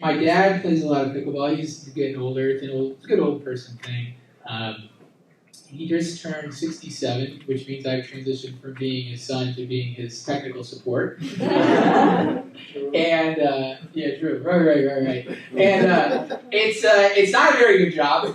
my dad plays a lot of pickleball. He's getting older. It's a good old person thing. He just turned 67, which means I've transitioned from being his son to being his technical support. And yeah, true, right. And it's not a very good job.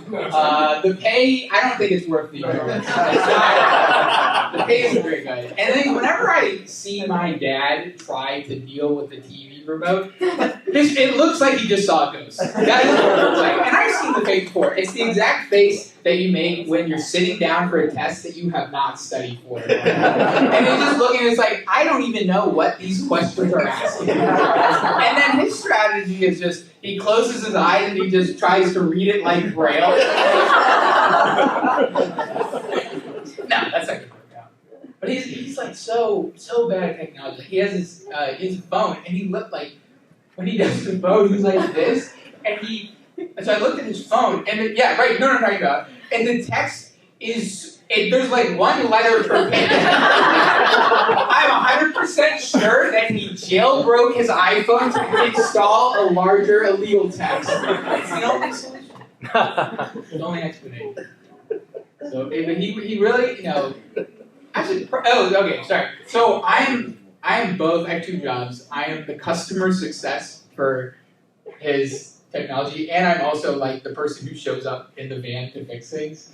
The pay, I don't think it's worth the endurance. The pay isn't very good. And then whenever I see my dad try to deal with the TV remote, it looks like he just saw a ghost. That is what it looks like. And I've seen the face before. It's the exact face that you make when you're sitting down for a test that you have not studied for. And you're just looking, it's like, I don't even know what these questions are asking. And then his strategy is just, he closes his eyes and he just tries to read it like Braille. No, that's not going to work out. But he's like so bad at technology. He has his phone, and he looked like, when he does the phone, he's like this, and so I looked at his phone, and you got. And the text is, there's like one letter per page. I'm 100% sure that he jailbroke his iPhone to install a larger illegal text. It's the only solution. The only explanation. So, but he really, okay, sorry. So I am both, I have two jobs. I am the customer success for his technology, and I'm also like the person who shows up in the van to fix things.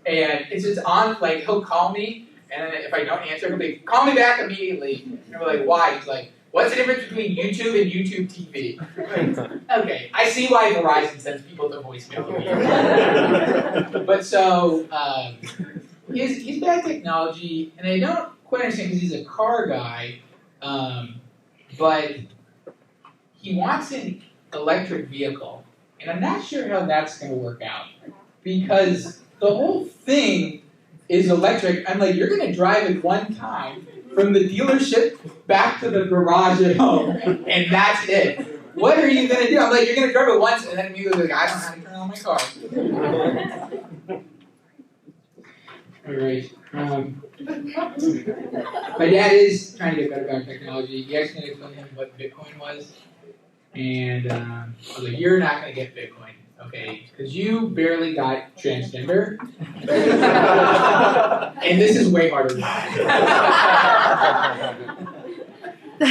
And it's just on, like, he'll call me, and then if I don't answer, he'll be, call me back immediately. And we're like, why? He's like, what's the difference between YouTube and YouTube TV? Okay, I see why Verizon sends people to voicemail. But so, he's bad at technology, and I don't quite understand because he's a car guy, but he wants an electric vehicle, and I'm not sure how that's going to work out because the whole thing is electric. I'm like, you're going to drive it one time from the dealership back to the garage at home, and that's it. What are you going to do? I'm like, you're going to drive it once, and then immediately like, I don't know how to turn on my car. All right. My dad is trying to get better about technology. He actually going to explain him what Bitcoin was. And I was like, you're not going to get Bitcoin, okay? Because you barely got transgender. And this is way harder than that.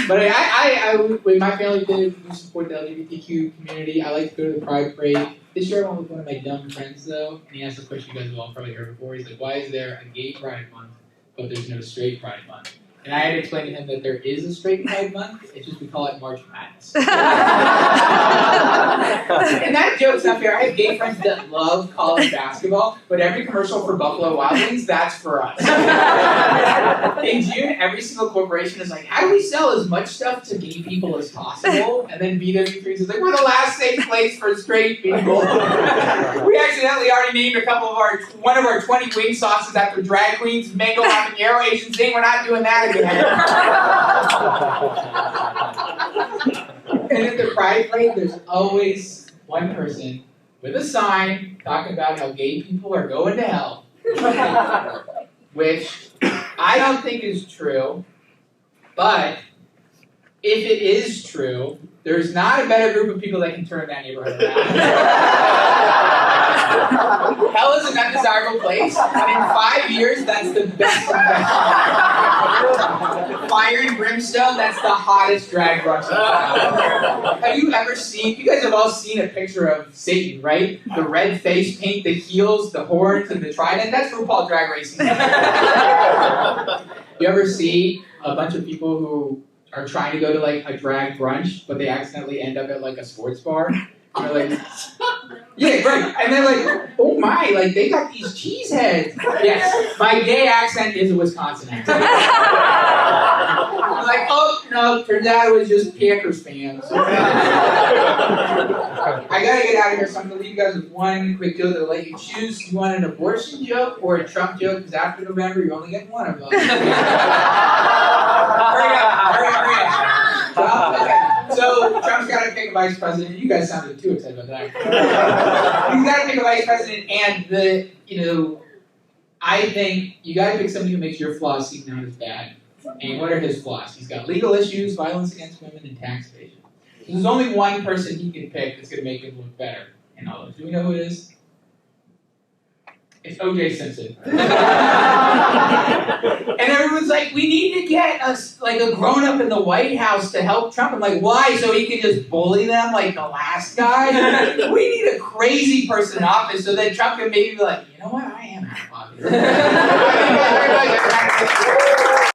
But I with my family, we support the LGBTQ community. I like to go to the Pride Parade. This year I went with one of my dumb friends, though. And he asked a question you guys have all probably heard before. He's like, why is there a gay Pride Month, but there's no straight Pride Month? And I had to explain to him that there is a straight Pride Month. It's just we call it March Madness. And that joke's not fair. I have gay friends that love college basketball, but every commercial for Buffalo Wild Wings, that's for us. In June, every single corporation is like, how do we sell as much stuff to gay people as possible? And then BW3 is like, we're the last safe place for straight people. We accidentally already named one of our 20 wing sauces after drag queens, mango habanero Asian thing. We're not doing that again. And at the Pride Parade, there's always one person with a sign talking about how gay people are going to hell. Which I don't think is true, but if it is true, there's not a better group of people that can turn that neighborhood around. Hell is an undesirable place, and in 5 years, that's the best investment. Fire and brimstone, that's the hottest drag rush. Have you ever seen, you guys have all seen a picture of Satan, right? The red face paint, the heels, the horns, and the trident, that's RuPaul Drag Racing. You ever see a bunch of people who are trying to go to like a drag brunch, but they accidentally end up at like a sports bar? And they're like, yeah, right. And they're like, oh my, like they got these cheese heads. Yes, my gay accent is a Wisconsin accent. I'm like, oh no, turns out it was just Packers fans. I gotta get out of here, so I'm gonna leave you guys with one quick joke that'll let you choose. You want an abortion joke or a Trump joke? Because after November, you only get one of them. Hurry up. Okay. So Trump's got to pick a vice president. You guys sounded too excited about that. He's got to pick a vice president, and I think you got to pick somebody who makes your flaws seem not as bad. And what are his flaws? He's got legal issues, violence against women, and tax evasion. There's only one person he can pick that's going to make him look better in all those. Do we know who it is? It's O.J. Simpson. And everyone's like, we need to get a grown-up in the White House to help Trump. I'm like, why? So he can just bully them like the last guy? We need a crazy person in office so that Trump can maybe be like, you know what, I am popular.